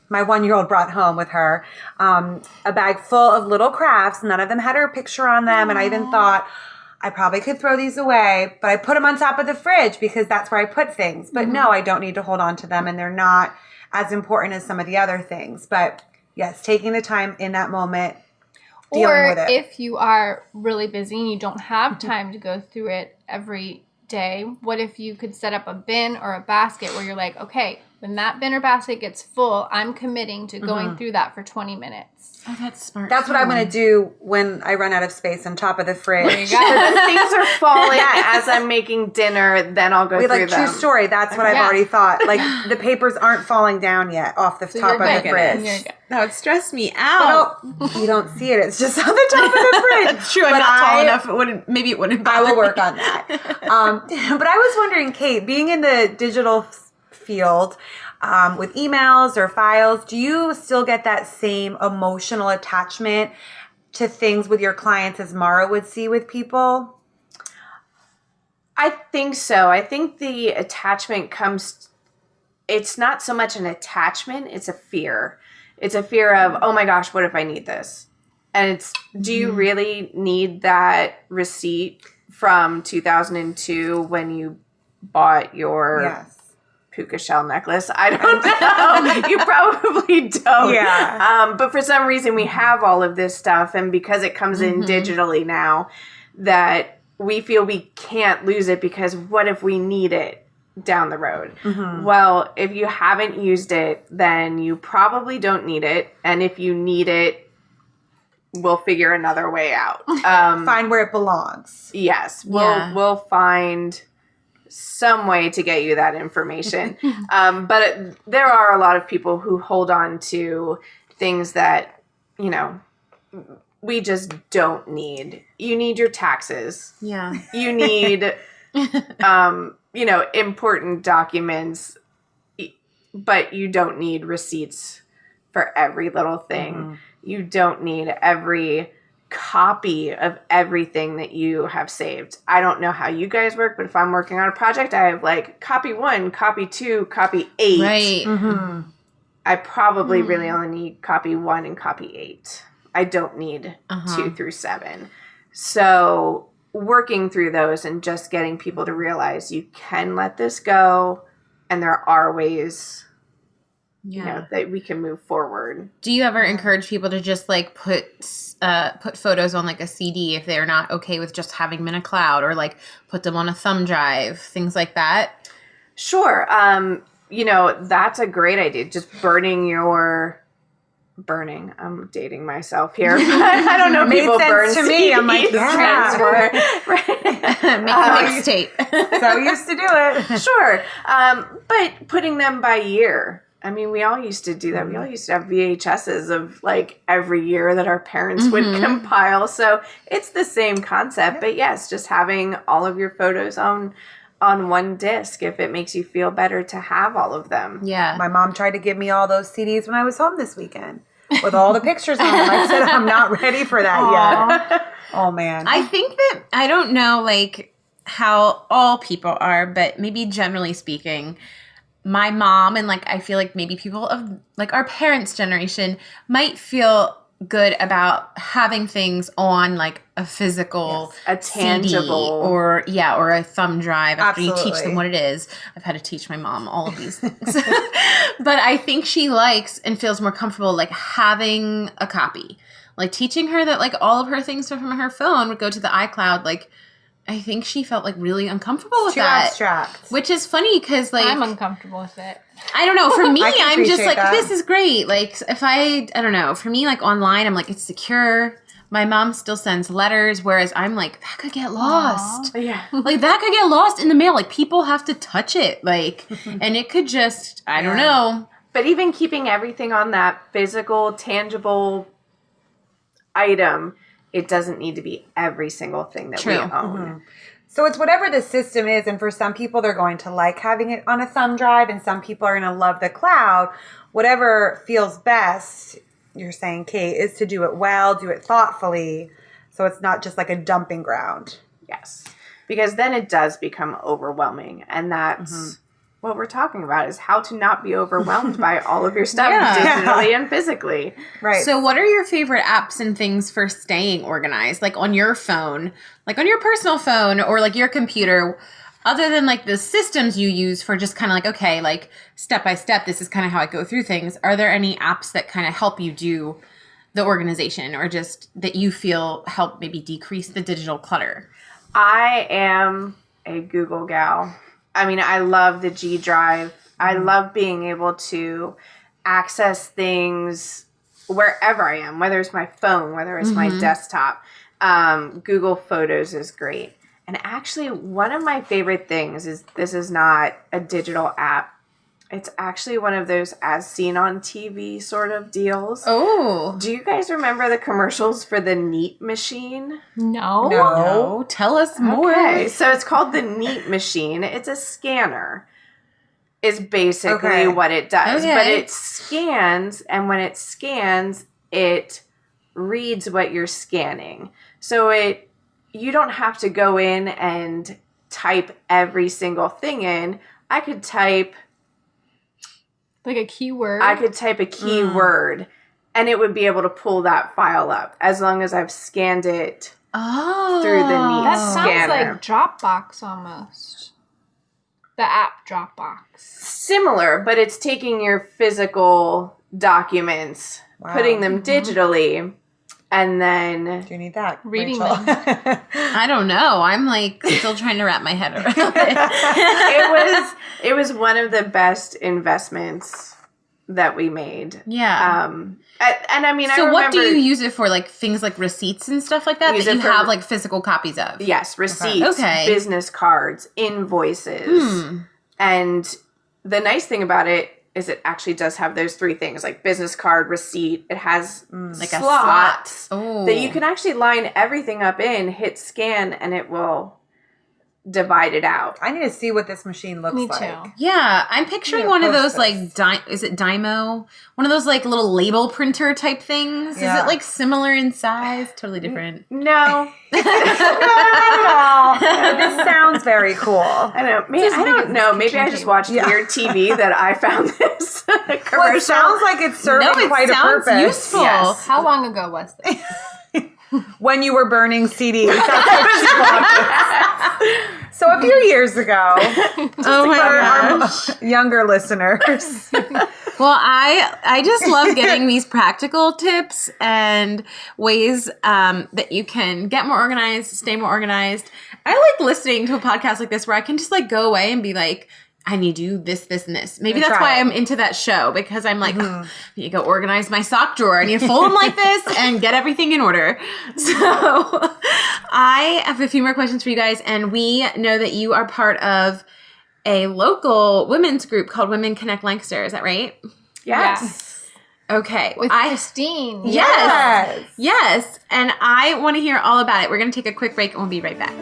My 1-year-old brought home with her a bag full of little crafts. None of them had her picture on them. And I even thought, I probably could throw these away, but I put them on top of the fridge because that's where I put things. But no, I don't need to hold on to them, and they're not as important as some of the other things. But yes, taking the time in that moment, dealing with it. Or if you are really busy and you don't have time to go through it every day, what if you could set up a bin or a basket where you're like, okay, when that bin or basket gets full, I'm committing to going through that for 20 minutes. Oh, that's smart. That's what I'm going to do when I run out of space on top of the fridge. There you go. The things are falling as I'm making dinner, then I'll go through them. True story. That's what I've already thought. Like, the papers aren't falling down yet off the top of the fridge. That would stress me out. You don't see it. It's just on the top of the fridge. That's true. I'm not tall enough. Maybe it wouldn't bother I will work on that. But I was wondering, Kate, being in the digital field, with emails or files, do you still get that same emotional attachment to things with your clients as Mara would see with people? I think so. I think the attachment comes, it's not so much an attachment, it's a fear. It's a fear of, oh my gosh, what if I need this? And it's, do you really need that receipt from 2002 when you bought your puka shell necklace? I don't know. You probably don't. Yeah. But for some reason we have all of this stuff, and because it comes in digitally now, that we feel we can't lose it because what if we need it down the road? Well, if you haven't used it, then you probably don't need it. And if you need it, we'll figure another way out. Find where it belongs. Yes, we'll find some way to get you that information. But there are a lot of people who hold on to things that, you know, we just don't need. You need your taxes. Yeah. You need, you know, important documents, but you don't need receipts for every little thing. You don't need every copy of everything that you have saved. I don't know how you guys work, but if I'm working on a project, I have like copy 1, copy 2, copy 8. Right. I probably really only need copy 1 and copy 8. I don't need 2 through 7. So working through those and just getting people to realize you can let this go and there are ways you know, that we can move forward. Do you ever encourage people to just like put photos on like a CD if they're not okay with just having them in a cloud, or like put them on a thumb drive, things like that? Sure. You know, that's a great idea. Just burning. I'm dating myself here. I don't know. People burn to me. I'm like, right. Make a mixtape. So used to do it. Sure. But putting them by year. I mean, we all used to do that. We all used to have VHSs of like every year that our parents would compile. So it's the same concept. But yes, just having all of your photos on one disc, if it makes you feel better to have all of them. Yeah. My mom tried to give me all those CDs when I was home this weekend with all the pictures on them. I said, I'm not ready for that yet. Oh, man. I think that, I don't know like how all people are, but maybe generally speaking, my mom and like I feel like maybe people of like our parents' generation might feel good about having things on like a physical a tangible CD or a thumb drive after Absolutely. you teach them what it is. I've had to teach my mom all of these things. But I think she likes and feels more comfortable like having a copy. Like teaching her that like all of her things from her phone would go to the iCloud. Like I think she felt like really uncomfortable with Too that. abstract. Which is funny because like I'm uncomfortable with it. I don't know. For me, I can I'm just appreciate like, that. this is great. Like, if I don't know. For me, like online, I'm like, it's secure. My mom still sends letters, whereas I'm like, that could get lost. Yeah. Like, that could get lost in the mail. Like, people have to touch it. Like, and it could just, I don't know. But even keeping everything on that physical, tangible item, it doesn't need to be every single thing that we own. So it's whatever the system is, and for some people, they're going to like having it on a thumb drive, and some people are going to love the cloud. Whatever feels best, you're saying, Kate, is to do it well, do it thoughtfully, so it's not just like a dumping ground. Yes. Because then it does become overwhelming, and that's what we're talking about, is how to not be overwhelmed by all of your stuff digitally and physically. Right. So what are your favorite apps and things for staying organized? Like on your phone, like on your personal phone or like your computer, other than like the systems you use for just kind of like, okay, like step by step, this is kind of how I go through things. Are there any apps that kind of help you do the organization or just that you feel help maybe decrease the digital clutter? I am a Google gal. I mean, I love the G Drive. I love being able to access things wherever I am, whether it's my phone, whether it's my desktop. Google Photos is great. And actually, one of my favorite things is, this is not a digital app. It's actually one of those as seen on TV sort of deals. Oh. Do you guys remember the commercials for the Neat Machine? No. No. Tell us more. Okay, so it's called the Neat Machine. It's a scanner, is basically what it does. Okay. But it scans, and when it scans, it reads what you're scanning. So you don't have to go in and type every single thing in. I could type Like a keyword? a keyword, and it would be able to pull that file up as long as I've scanned it through the Neat That sounds scanner. like Dropbox almost. The app Dropbox. Similar, but it's taking your physical documents, putting them digitally, And then Do you need that? Reading Rachel? them. I don't know. I'm like still trying to wrap my head around it. it was one of the best investments that we made. Yeah. And I mean, I So remember, what do you use it for? Like things like receipts and stuff like that Use that it you for- have like physical copies of? Yes, receipts, Okay. business cards, invoices. And the nice thing about it is it actually does have those three things, like business card, receipt. It has Like a slots Oh. that you can actually line everything up in, hit scan, and it will divide it out. I need to see what this machine looks Me like. too. Yeah, I'm picturing Yeah, one of post those this. like is it Dymo? One of those like little label printer type things. Yeah. Is it like similar in size? Totally different. No. Not at all. But this sounds very cool. I don't know. I don't know. Maybe I just watched weird TV that I found this commercial. Well, it sounds like it's serving No, it quite a sounds purpose. useful. Yes. How long ago was this? When you were burning CDs. That's what she wanted. So a few years ago, Oh my for gosh. our younger listeners. Well, I just love getting these practical tips and ways that you can get more organized, stay more organized. I like listening to a podcast like this where I can just like go away and be like, I need to do this, this, and this. Maybe And that's try why it. I'm into that show, because I'm like, I need to go organize my sock drawer. I need to fold them like this and get everything in order. So I have a few more questions for you guys. And we know that you are part of a local women's group called Women Connect Lancaster. Is that right? Yes. Okay. With Christine. Yes. Yes. And I want to hear all about it. We're going to take a quick break and we'll be right back.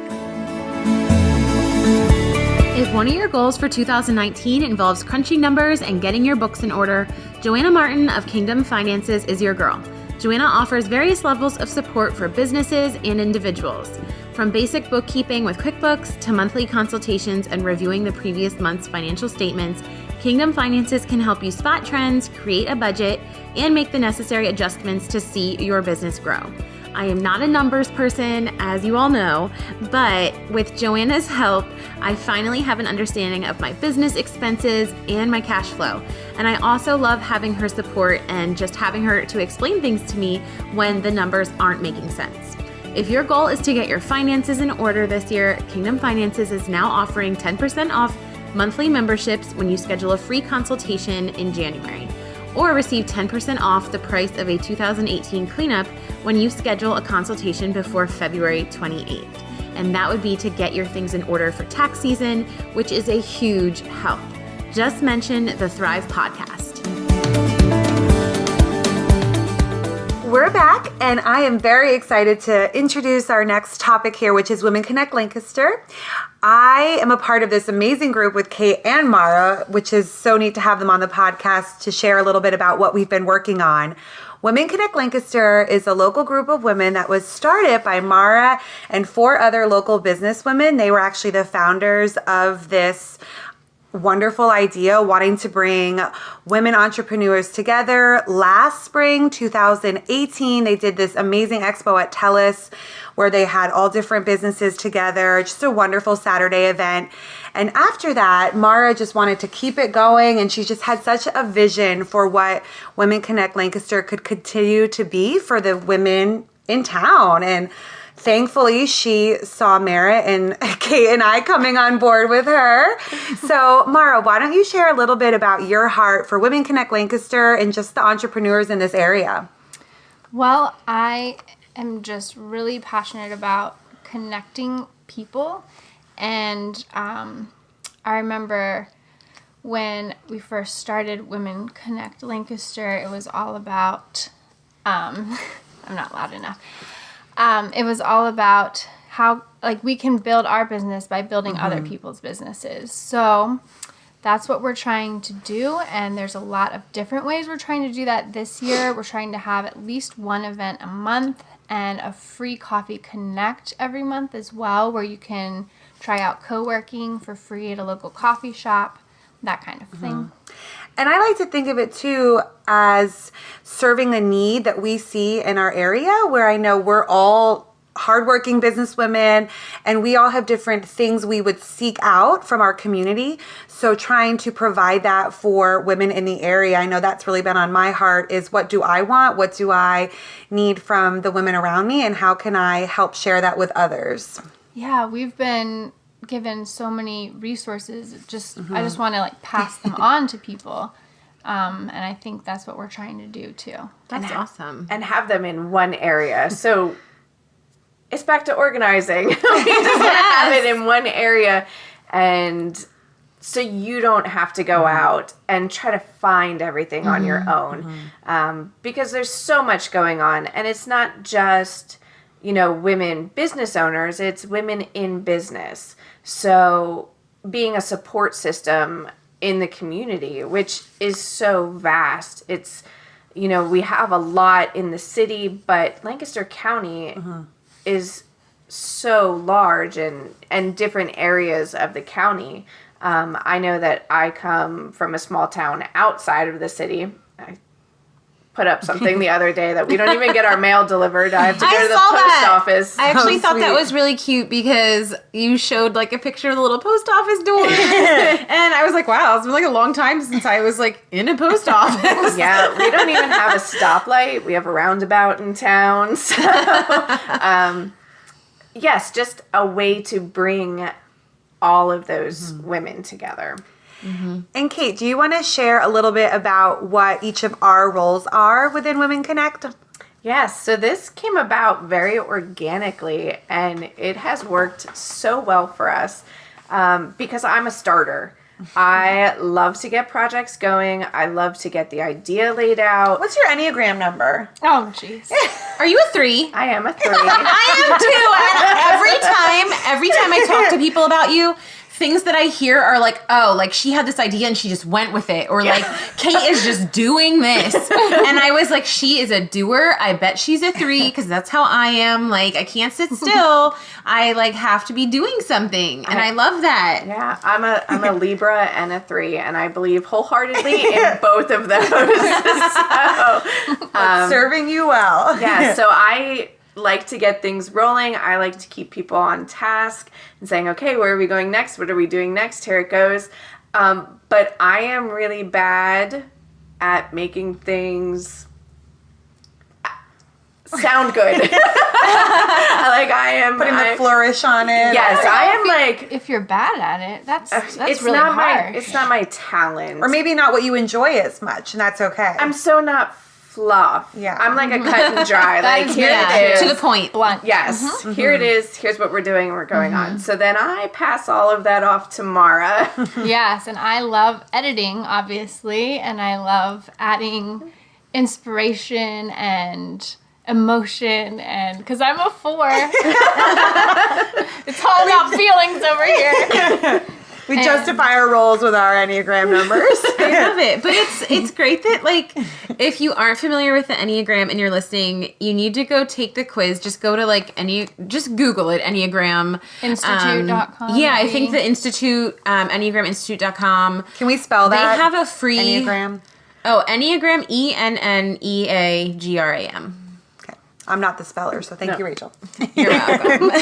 If one of your goals for 2019 involves crunching numbers and getting your books in order, Joanna Martin of Kingdom Finances is your girl. Joanna offers various levels of support for businesses and individuals, from basic bookkeeping with QuickBooks to monthly consultations and reviewing the previous month's financial statements. Kingdom Finances can help you spot trends, create a budget, and make the necessary adjustments to see your business grow. I am not a numbers person, as you all know, but with Joanna's help, I finally have an understanding of my business expenses and my cash flow. And I also love having her support and just having her to explain things to me when the numbers aren't making sense. If your goal is to get your finances in order this year, Kingdom Finances is now offering 10% off monthly memberships when you schedule a free consultation in January, or receive 10% off the price of a 2018 cleanup when you schedule a consultation before February 28th. And that would be to get your things in order for tax season, which is a huge help. Just mention the Thrive podcast. We're back, and I am very excited to introduce our next topic here, which is Women Connect Lancaster. I am a part of this amazing group with Kate and Mara, which is so neat to have them on the podcast to share a little bit about what we've been working on. Women Connect Lancaster is a local group of women that was started by Mara and 4 other local business women. They were actually the founders of this wonderful idea, wanting to bring women entrepreneurs together. Last spring, 2018, they did this amazing expo at Telus where they had all different businesses together. Just a wonderful Saturday event. And after that, Mara just wanted to keep it going, and she just had such a vision for what Women Connect Lancaster could continue to be for the women in town. And thankfully, she saw merit in Kate and I coming on board with her. So, Mara, why don't you share a little bit about your heart for Women Connect Lancaster and just the entrepreneurs in this area? Well, I am just really passionate about connecting people. And I remember when we first started Women Connect Lancaster, it was all about, I'm not loud enough. It was all about how, like, we can build our business by building other people's businesses. So that's what we're trying to do, and there's a lot of different ways we're trying to do that this year. We're trying to have at least one event a month and a free coffee connect every month as well, where you can try out co-working for free at a local coffee shop, that kind of thing. And I like to think of it too as serving the need that we see in our area, where I know we're all hardworking businesswomen, and we all have different things we would seek out from our community. So trying to provide that for women in the area, I know that's really been on my heart, is what do I want? What do I need from the women around me? And how can I help share that with others? Yeah, we've been given so many resources. I just want to like pass them on to people. And I think that's what we're trying to do too. That's awesome. And have them in one area. So it's back to organizing. We just want to have it in one area, and so you don't have to go out and try to find everything on your own, because there's so much going on, and it's not just, women business owners, it's women in business. So being a support system in the community, which is so vast, it's, we have a lot in the city, but Lancaster County is so large and different areas of the county. I know that I come from a small town outside of the city. I put up something the other day that we don't even get our mail delivered. I have to go to the post office. I actually thought that was really cute because you showed like a picture of the little post office door. And I was like, wow, it's been like a long time since I was like in a post office. Yeah, we don't even have a stoplight. We have a roundabout in town. So, yes, just a way to bring all of those women together. And Kate, do you want to share a little bit about what each of our roles are within Women Connect? Yes, so this came about very organically, and it has worked so well for us because I'm a starter. I love to get projects going. I love to get the idea laid out. What's your Enneagram number? Oh, jeez. Are you a 3? I am a 3. I am too. And every time I talk to people about you, things that I hear are like, oh, like she had this idea and she just went with it. Or like, Kate is just doing this. And I was like, she is a doer. I bet she's a 3 because that's how I am. Like, I can't sit still. I like have to be doing something. And I love that. Yeah, I'm a Libra and a 3, and I believe wholeheartedly in both of those. So, Serving you well. Yeah, so I like to get things rolling. I like to keep people on task and saying, okay, where are we going next? What are we doing next? Here it goes. But I am really bad at making things sound good. I am Putting the flourish on it. Yes, I am like, If you're bad at it, that's it's really not hard. it's not my talent. Or maybe not what you enjoy as much, and that's okay. I'm so not fluff. Yeah. I'm like a cut and dry. Like, is here good. it is. To the point. Blunt. Yes. Here it is. Here's what we're doing, and we're going on. So then I pass all of that off to Mara. Yes, and I love editing, obviously, and I love adding inspiration and emotion, and because I'm a 4. It's all about feelings over here. We justify our roles with our Enneagram numbers. I love it. But it's great that, like, if you aren't familiar with the Enneagram and you're listening, you need to go take the quiz. Just go to, like, just Google it, Enneagram. Institute.com. Yeah, I think the Institute, EnneagramInstitute.com. Can we spell that? They have a free... Enneagram. Oh, Enneagram, ENNEAGRAM. I'm not the speller, so thank you, Rachel. You're welcome.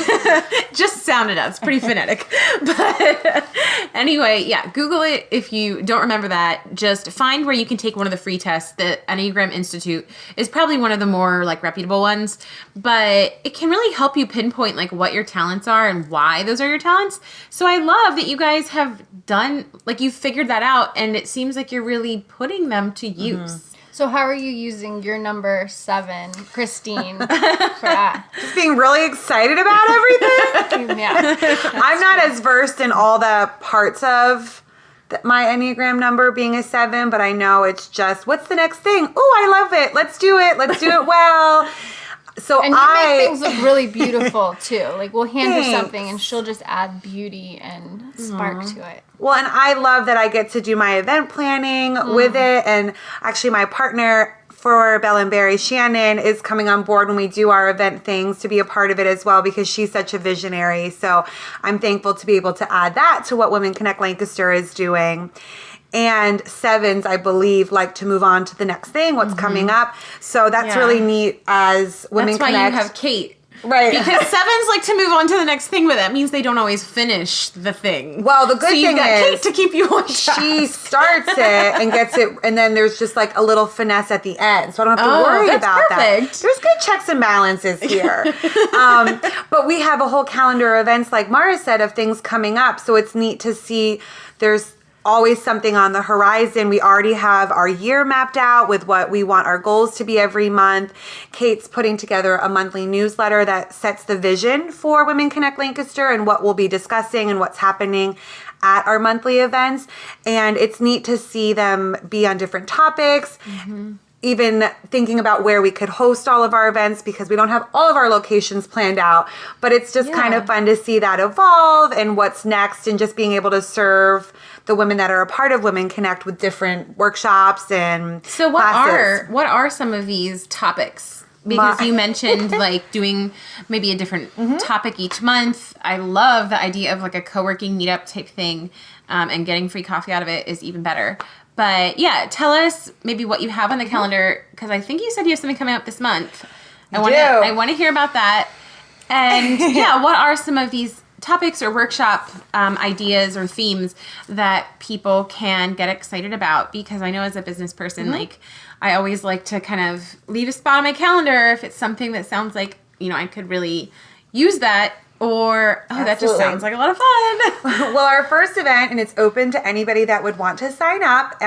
Just sound it out. It's pretty phonetic. But anyway, yeah, Google it if you don't remember that. Just find where you can take one of the free tests. The Enneagram Institute is probably one of the more like reputable ones, but it can really help you pinpoint like what your talents are and why those are your talents. So I love that you guys have done, like you've figured that out, and it seems like you're really putting them to use. So how are you using your number 7, Christine, for that? Just being really excited about everything. Yeah. I'm not as versed in all the parts of my Enneagram number being a 7, but I know it's just, what's the next thing? Oh, I love it. Let's do it. Let's do it well. So And you make things look really beautiful, too. Like, we'll hand her something, and she'll just add beauty and spark to it. Well, and I love that I get to do my event planning with it. And actually, my partner for Bell and Berry, Shannon, is coming on board when we do our event things to be a part of it as well, because she's such a visionary. So I'm thankful to be able to add that to what Women Connect Lancaster is doing. And 7s, I believe, like to move on to the next thing, what's coming up. So that's really neat as Women That's why Connect. you have Kate. Right. Because sevens like to move on to the next thing, but that means they don't always finish the thing. Well, the good thing got is Kate to keep you on track. She starts it and gets it, and then there's just like a little finesse at the end, so I don't have to worry about that. There's good checks and balances here. But we have a whole calendar of events, like Mara said, of things coming up, so it's neat to see there's always something on the horizon. We already have our year mapped out with what we want our goals to be every month. Kate's putting together a monthly newsletter that sets the vision for Women Connect Lancaster and what we'll be discussing and what's happening at our monthly events. And it's neat to see them be on different topics. Even thinking about where we could host all of our events, because we don't have all of our locations planned out, but it's just kind of fun to see that evolve and what's next, and just being able to serve the women that are a part of Women Connect with different workshops and classes. What are some of these topics? Because you mentioned like doing maybe a different topic each month. I love the idea of like a co-working meetup type thing, and getting free coffee out of it is even better. But yeah, tell us maybe what you have on the calendar, because I think you said you have something coming up this month. I want to hear about that. And yeah, what are some of these topics or workshop ideas or themes that people can get excited about? Because I know as a business person, like I always like to kind of leave a spot on my calendar if it's something that sounds like, I could really use that. Or, that just sounds like a lot of fun. Well, our first event, and it's open to anybody that would want to sign up,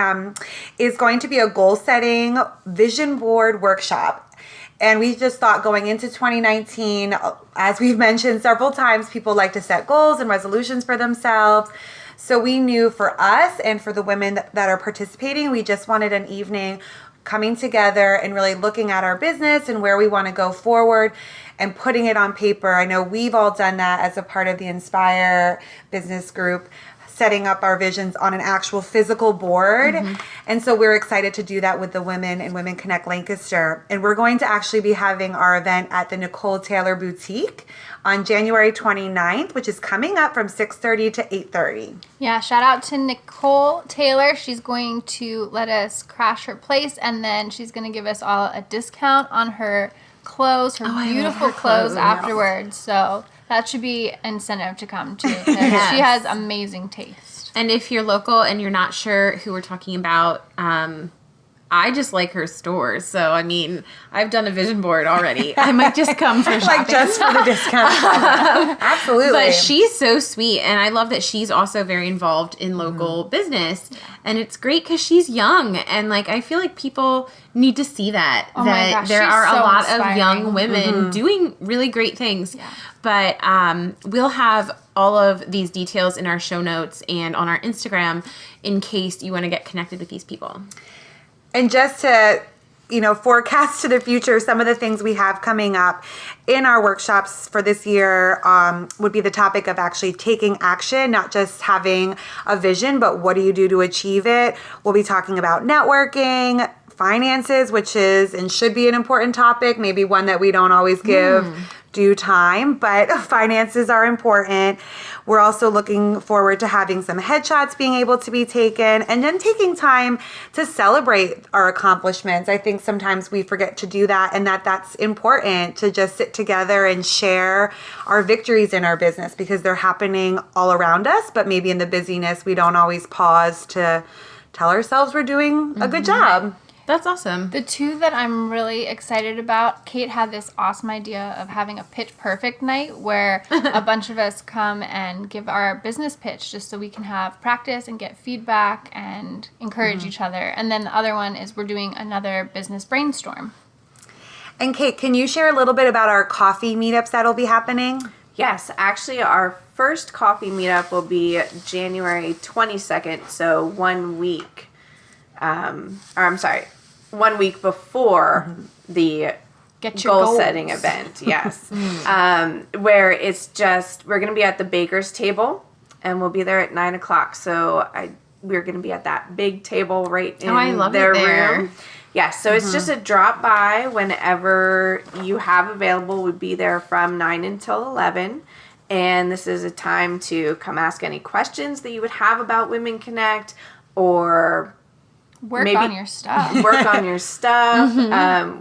is going to be a goal-setting vision board workshop. And we just thought going into 2019, as we've mentioned several times, people like to set goals and resolutions for themselves. So we knew for us and for the women that are participating, we just wanted an evening coming together and really looking at our business and where we want to go forward and putting it on paper. I know we've all done that as a part of the Inspire business group, setting up our visions on an actual physical board. And so we're excited to do that with the women in Women Connect Lancaster. And we're going to actually be having our event at the Nicole Taylor Boutique on January 29th, which is coming up from 6:30 to 8:30. Yeah, shout out to Nicole Taylor. She's going to let us crash her place, and then she's going to give us all a discount on her clothes, her beautiful clothes afterwards. So that should be incentive to come to. She has amazing taste. And if you're local and you're not sure who we're talking about, I just like her stores. So, I mean, I've done a vision board already. I might just come for shopping. Like just for the discount. Absolutely. But she's so sweet. And I love that she's also very involved in local business. And it's great because she's young. And, like, I feel like people need to see that. Oh that my gosh, there are so a lot inspiring. of young women doing really great things. Yeah. But we'll have all of these details in our show notes and on our Instagram in case you want to get connected with these people. And just to, forecast to the future, some of the things we have coming up in our workshops for this year would be the topic of actually taking action, not just having a vision, but what do you do to achieve it? We'll be talking about networking, finances, which is and should be an important topic, maybe one that we don't always give due time, but finances are important. We're also looking forward to having some headshots being able to be taken, and then taking time to celebrate our accomplishments. I think sometimes we forget to do that, and that's important to just sit together and share our victories in our business, because they're happening all around us, but maybe in the busyness we don't always pause to tell ourselves we're doing a good job. That's awesome. The two that I'm really excited about, Kate had this awesome idea of having a pitch perfect night where a bunch of us come and give our business pitch just so we can have practice and get feedback and encourage each other. And then the other one is we're doing another business brainstorm. And Kate, can you share a little bit about our coffee meetups that'll be happening? Yes, actually our first coffee meetup will be January 22nd, so 1 week. 1 week before the goal setting event. Yes. Where it's just, we're going to be at the baker's table and we'll be there at 9:00. So we're going to be at that big table right in their room. Yes. So it's just a drop by whenever you have available. We'll be there from 9 until 11. And this is a time to come ask any questions that you would have about Women Connect, or Work on your stuff. Work on your stuff.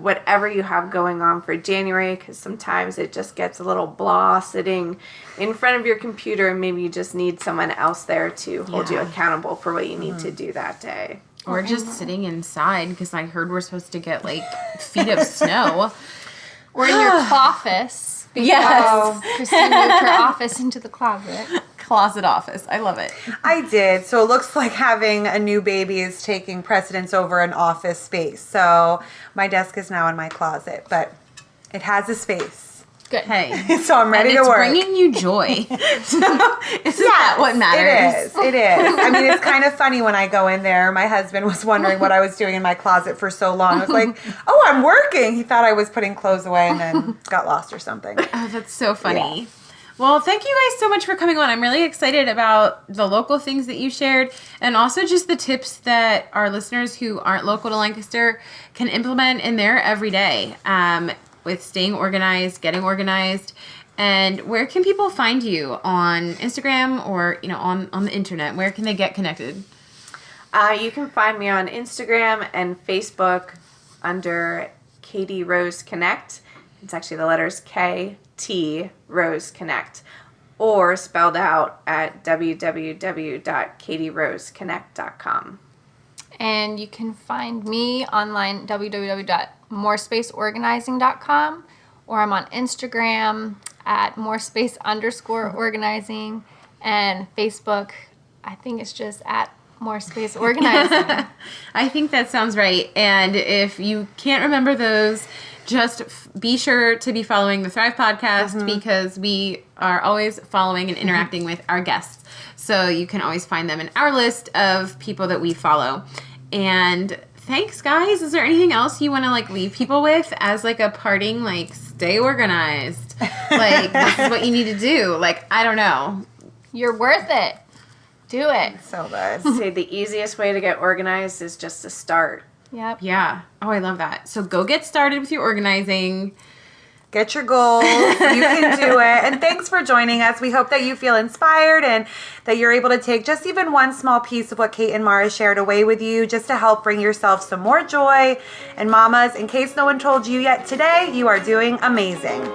Whatever you have going on for January, because sometimes it just gets a little blah sitting in front of your computer, and maybe you just need someone else there to hold you accountable for what you need to do that day. Or just sitting inside, because I heard we're supposed to get like feet of snow. Or in your office. Yes. Christine moved her office into the closet. Closet office. I love it. I did. So it looks like having a new baby is taking precedence over an office space. So my desk is now in my closet, but it has a space. Good. Hey. So I'm ready to work. It's bringing you joy. Isn't that what matters? It is. I mean, it's kind of funny when I go in there. My husband was wondering what I was doing in my closet for so long. I was like, oh, I'm working. He thought I was putting clothes away and then got lost or something. Oh, that's so funny. Yeah. Well, thank you guys so much for coming on. I'm really excited about the local things that you shared and also just the tips that our listeners who aren't local to Lancaster can implement in their everyday with staying organized, getting organized. And where can people find you on Instagram or, on the internet? Where can they get connected? You can find me on Instagram and Facebook under Katie Rose Connect. It's actually the letters KT Rose Connect, or spelled out at www.katieroseconnect.com. And you can find me online, www.morespaceorganizing.com, or I'm on Instagram at morespace_organizing, and Facebook, I think it's just at MoreSPACE Organizing. I think that sounds right. And if you can't remember those, just be sure to be following the Thrive Podcast because we are always following and interacting with our guests. So you can always find them in our list of people that we follow. And thanks, guys. Is there anything else you want to leave people with as a parting, stay organized? This is what you need to do. I don't know. You're worth it. Do it. So good. Say the easiest way to get organized is just to start. Yep. Yeah. Oh, I love that. So go get started with your organizing. Get your goals. You can do it. And thanks for joining us. We hope that you feel inspired and that you're able to take just even one small piece of what Kate and Mara shared away with you just to help bring yourself some more joy. And mamas, in case no one told you yet today, you are doing amazing.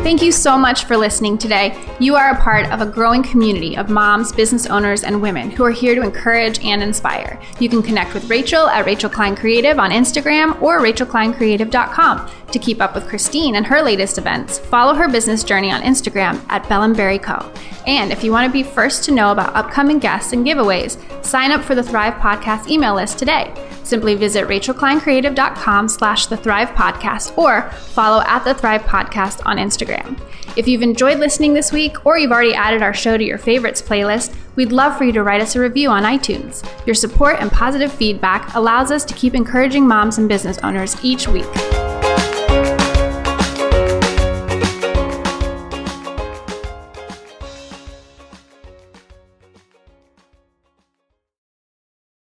Thank you so much for listening today. You are a part of a growing community of moms, business owners, and women who are here to encourage and inspire. You can connect with Rachel at Rachel Klein Creative on Instagram or rachelkleincreative.com. To keep up with Christine and her latest events, follow her business journey on Instagram at Bellenberry Co. And if you want to be first to know about upcoming guests and giveaways, sign up for the Thrive Podcast email list today. Simply visit rachelkleincreative.com/The Thrive Podcast or follow at The Thrive Podcast on Instagram. If you've enjoyed listening this week or you've already added our show to your favorites playlist, we'd love for you to write us a review on iTunes. Your support and positive feedback allows us to keep encouraging moms and business owners each week.